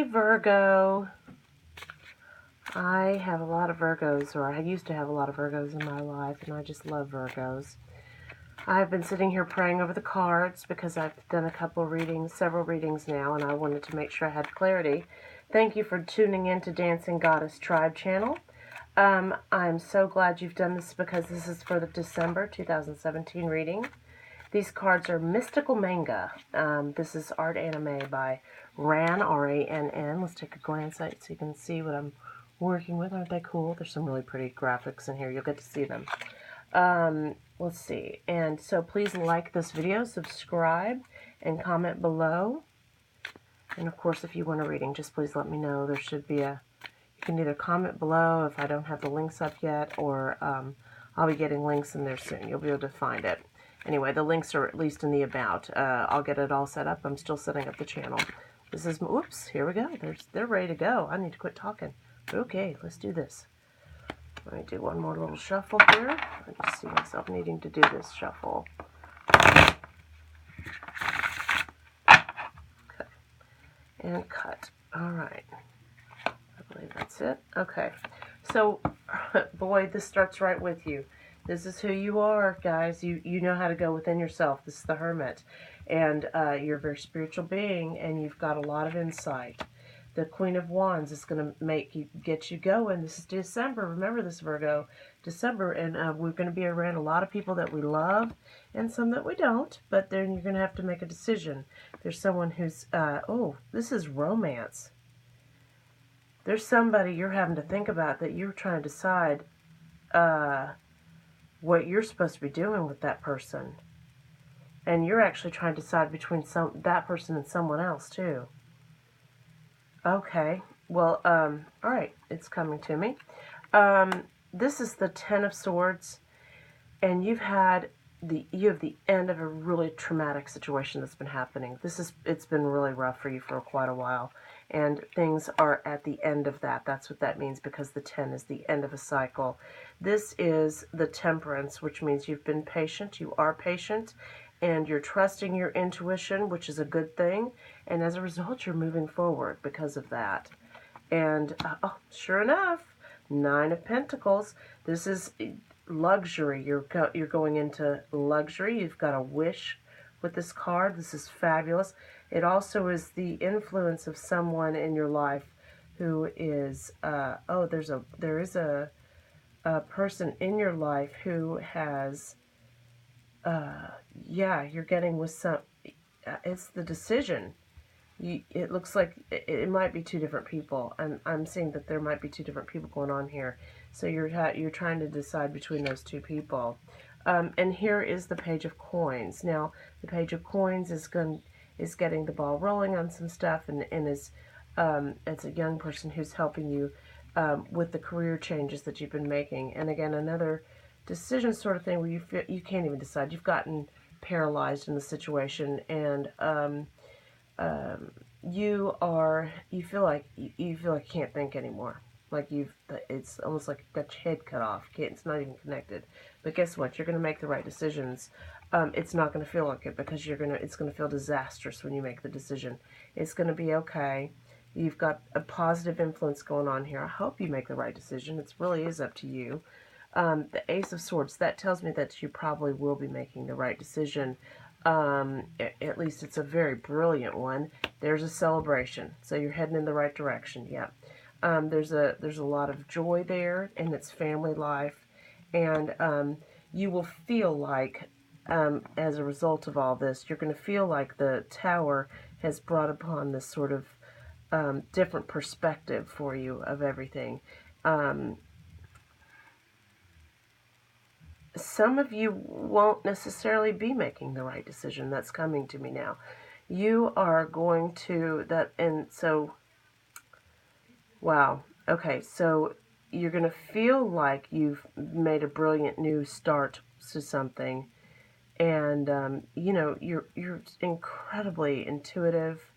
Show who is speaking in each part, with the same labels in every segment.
Speaker 1: Hey Virgo, I have a lot of Virgos, or I used to have a lot of Virgos in my life, and I just love Virgos. I've been sitting here praying over the cards because I've done a couple readings, several readings now, and I wanted to make sure I had clarity. Thank you for tuning in to Dancing Goddess Tribe channel. I'm so glad you've done this because this is for the December 2017 reading. These cards are Mystical Manga. This is art anime by Ran, R-A-N-N. Let's take a glance at it so you can see what I'm working with. Aren't they cool? There's some really pretty graphics in here. You'll get to see them. Let's see. And so please like this video, subscribe, and comment below. And of course, if you want a reading, just please let me know. There should be you can either comment below if I don't have the links up yet, or I'll be getting links in there soon. You'll be able to find it. Anyway, the links are at least in the about. I'll get it all set up. I'm still setting up the channel. This is, oops, here we go. They're ready to go. I need to quit talking. Okay, let's do this. Let me do one more little shuffle here. I just see myself needing to do this shuffle. Okay. And cut. All right. I believe that's it. Okay. So, boy, this starts right with you. This is who you are, guys. You know how to go within yourself. This is the Hermit. And you're a very spiritual being, and you've got a lot of insight. The Queen of Wands is going to get you going. This is December. Remember this, Virgo. December, and we're going to be around a lot of people that we love and some that we don't, but then you're going to have to make a decision. There's someone who's, oh, this is romance. There's somebody you're having to think about that you're trying to decide what you're supposed to be doing with that person. And you're actually trying to decide between that person and someone else, too. Okay. Well, all right. It's coming to me. This is the Ten of Swords, and you have the end of a really traumatic situation that's been happening. It's been really rough for you for quite a while, and things are at the end of that. That's what that means, because the 10 is the end of a cycle. This is the Temperance, which means you've been patient, you are patient, and you're trusting your intuition, which is a good thing, and as a result, you're moving forward because of that. And, oh, sure enough, Nine of Pentacles. This is luxury. You're going into luxury. You've got a wish with this card. This is fabulous. It also is the influence of someone in your life who is oh, there is a person in your life who has yeah, you're getting with some, it's the decision. It looks like it might be two different people. I'm seeing that there might be two different people going on here. So you're trying to decide between those two people. And here is the Page of Coins. Now, the Page of Coins is getting the ball rolling on some stuff, and is it's a young person who's helping you with the career changes that you've been making. And again, another decision sort of thing where you can't even decide. You've gotten paralyzed in the situation, and you feel like you can't think anymore. Like it's almost like you got your head cut off. It's not even connected. But guess what? You're going to make the right decisions. It's not going to feel like it, because it's going to feel disastrous when you make the decision. It's going to be okay. You've got a positive influence going on here. I hope you make the right decision. It really is up to you. The Ace of Swords, that tells me that you probably will be making the right decision. At least it's a very brilliant one. There's a celebration, so you're heading in the right direction. Yeah. There's a lot of joy there, and it's family life, and you will feel like, as a result of all this, you're going to feel like the Tower has brought upon this sort of different perspective for you of everything. Some of you won't necessarily be making the right decision. That's coming to me now. You are going to, and so, wow. Okay, so you're going to feel like you've made a brilliant new start to something, and, you know, you're incredibly intuitive,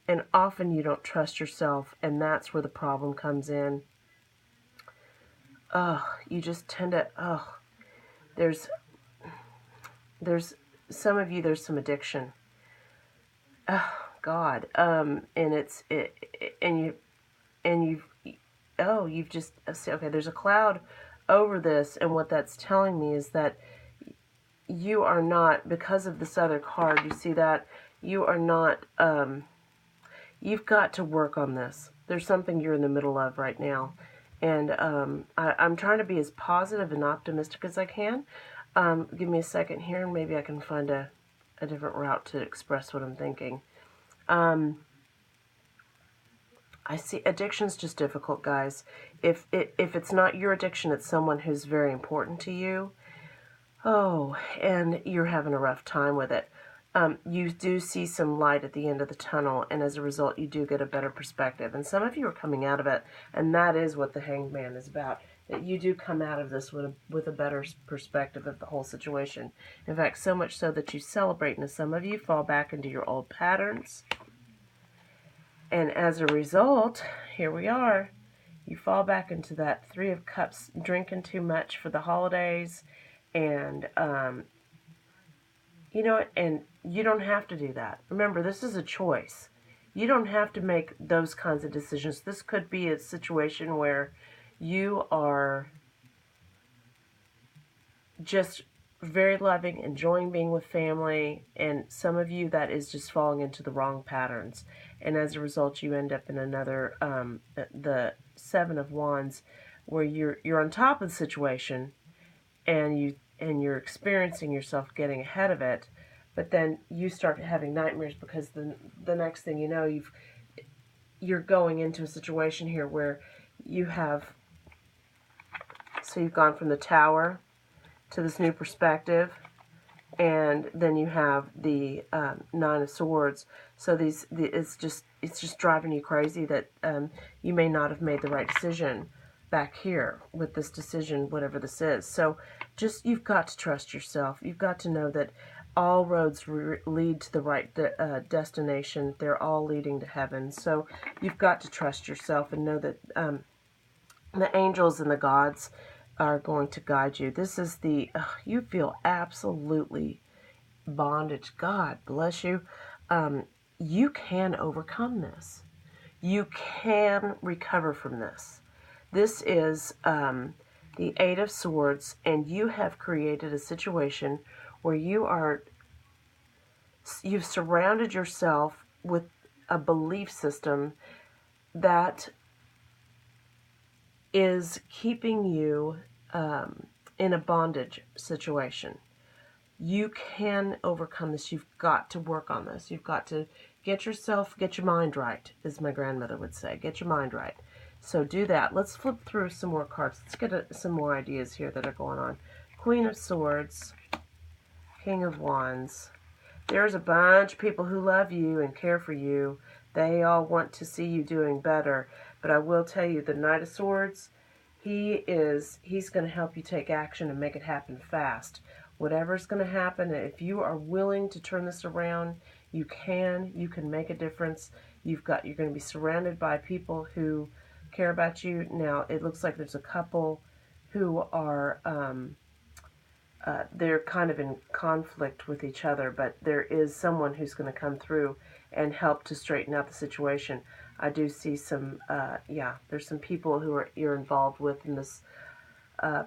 Speaker 1: and often you don't trust yourself, and that's where the problem comes in. You just tend to, there's some of you, there's some addiction. Oh, God. And you've just, okay, there's a cloud over this, and what that's telling me is that you are not, because of this other card, you see that? You are not, you've got to work on this. There's something you're in the middle of right now. And I'm trying to be as positive and optimistic as I can. Give me a second here, and maybe I can find a different route to express what I'm thinking. I see addiction's just difficult, guys. If it's not your addiction, it's someone who's very important to you. Oh, and you're having a rough time with it. You do see some light at the end of the tunnel, and as a result, you do get a better perspective. And some of you are coming out of it, and that is what the Hanged Man is about. That you do come out of this with a better perspective of the whole situation. In fact, so much so that you celebrate, and some of you fall back into your old patterns. And as a result, here we are. You fall back into that Three of Cups, drinking too much for the holidays, and you know, and you don't have to do that. Remember, this is a choice. You don't have to make those kinds of decisions. This could be a situation where you are just very loving, enjoying being with family, and some of you that is just falling into the wrong patterns. And as a result, you end up in another, the Seven of Wands, where you're on top of the situation, and you're experiencing yourself getting ahead of it, but then you start having nightmares because the next thing you know, you're going into a situation here where you have, so you've gone from the Tower to this new perspective, and then you have the Nine of Swords. So it's just driving you crazy that you may not have made the right decision back here with this decision, whatever this is. So just, you've got to trust yourself. You've got to know that all roads lead to the right destination. They're all leading to heaven. So you've got to trust yourself and know that the angels and the gods are going to guide you. This is you feel absolutely bondage. God bless you. You can overcome this. You can recover from this. This is the Eight of Swords, and you have created a situation where you've surrounded yourself with a belief system that is keeping you in a bondage situation. You can overcome this. You've got to work on this. You've got to get your mind right, as my grandmother would say. Get your mind right. So do that. Let's flip through some more cards. Let's get some more ideas here that are going on. Queen of Swords, King of Wands. There's a bunch of people who love you and care for you. They all want to see you doing better. But I will tell you, the Knight of Swords, he's going to help you take action and make it happen fast. Whatever's going to happen, if you are willing to turn this around, you can make a difference. You're going to be surrounded by people who care about you. Now, it looks like there's a couple who are, they're kind of in conflict with each other, but there is someone who's going to come through and help to straighten out the situation. I do see some, there's some people who you're involved with in this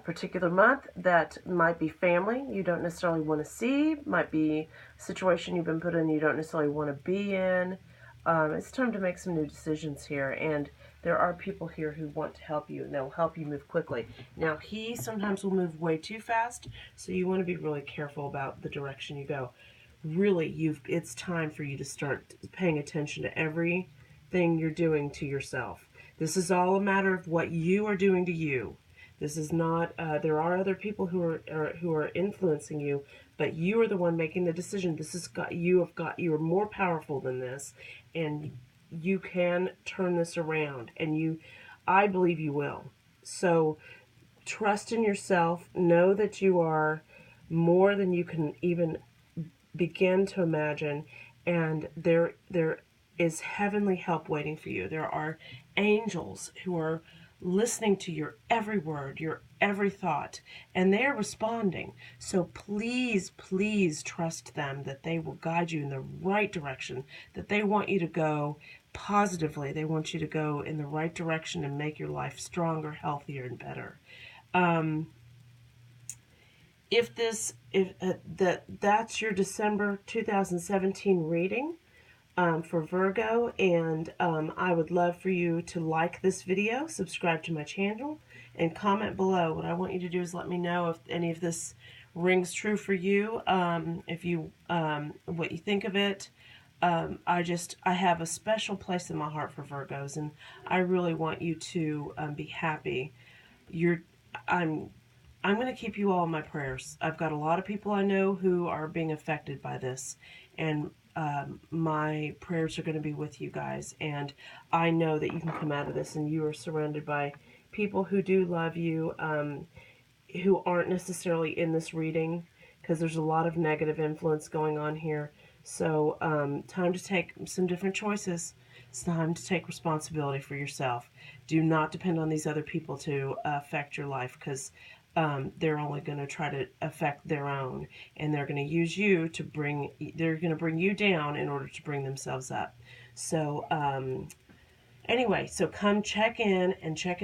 Speaker 1: particular month that might be family you don't necessarily want to see, might be a situation you've been put in you don't necessarily want to be in. It's time to make some new decisions here, and there are people here who want to help you, and they'll help you move quickly. Now, he sometimes will move way too fast, so you want to be really careful about the direction you go. Really, it's time for you to start paying attention to everything you're doing to yourself. This is all a matter of what you are doing to you. This is not, there are other people who are influencing you, but you are the one making the decision. You are more powerful than this, and you can turn this around, and I believe you will. So trust in yourself. Know that you are more than you can even begin to imagine, and there is heavenly help waiting for you. There are angels who are listening to your every word, your every thought, and they're responding. So please, please trust them that they will guide you in the right direction, that they want you to go positively. They want you to go in the right direction and make your life stronger, healthier, and better. That's your December 2017 reading for Virgo, and I would love for you to like this video, subscribe to my channel, and comment below. What I want you to do is let me know if any of this rings true for you, if you what you think of it. I have a special place in my heart for Virgos, and I really want you to be happy. I'm I'm going to keep you all in my prayers. I've got a lot of people I know who are being affected by this, and my prayers are going to be with you guys. And I know that you can come out of this, and you are surrounded by people who do love you, who aren't necessarily in this reading, because there's a lot of negative influence going on here. So time to take some different choices. It's time to take responsibility for yourself. Do not depend on these other people to affect your life, because they're only going to try to affect their own, and they're going to use you to they're going to bring you down in order to bring themselves up. So anyway, so come check in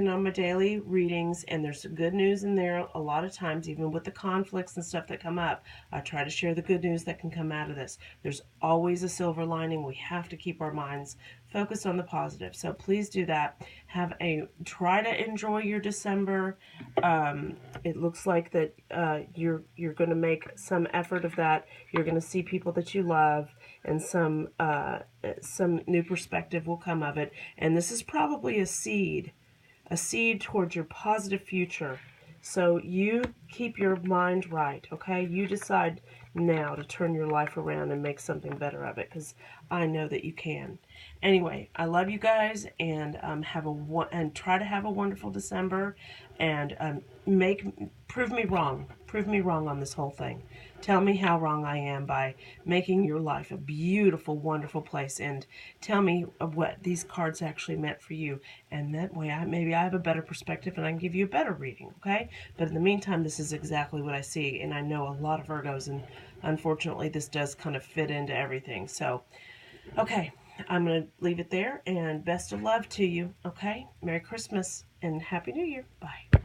Speaker 1: on my daily readings, and there's good news in there. A lot of times, even with the conflicts and stuff that come up, I try to share the good news that can come out of this. There's always a silver lining. We have to keep our minds focused on the positive. So please do that. Try to enjoy your December. It looks like that you're going to make some effort of that. You're going to see people that you love, and some new perspective will come of it. And this is probably a seed towards your positive future. So you keep your mind right, okay? You decide now to turn your life around and make something better of it, because I know that you can. Anyway, I love you guys, and try to have a wonderful December, and prove me wrong. Prove me wrong on this whole thing. Tell me how wrong I am by making your life a beautiful, wonderful place, and tell me what these cards actually meant for you. And that way, maybe I have a better perspective and I can give you a better reading, okay? But in the meantime, this is exactly what I see, and I know a lot of Virgos, and unfortunately, this does kind of fit into everything. So, okay, I'm going to leave it there, and best of love to you, okay? Merry Christmas and Happy New Year. Bye.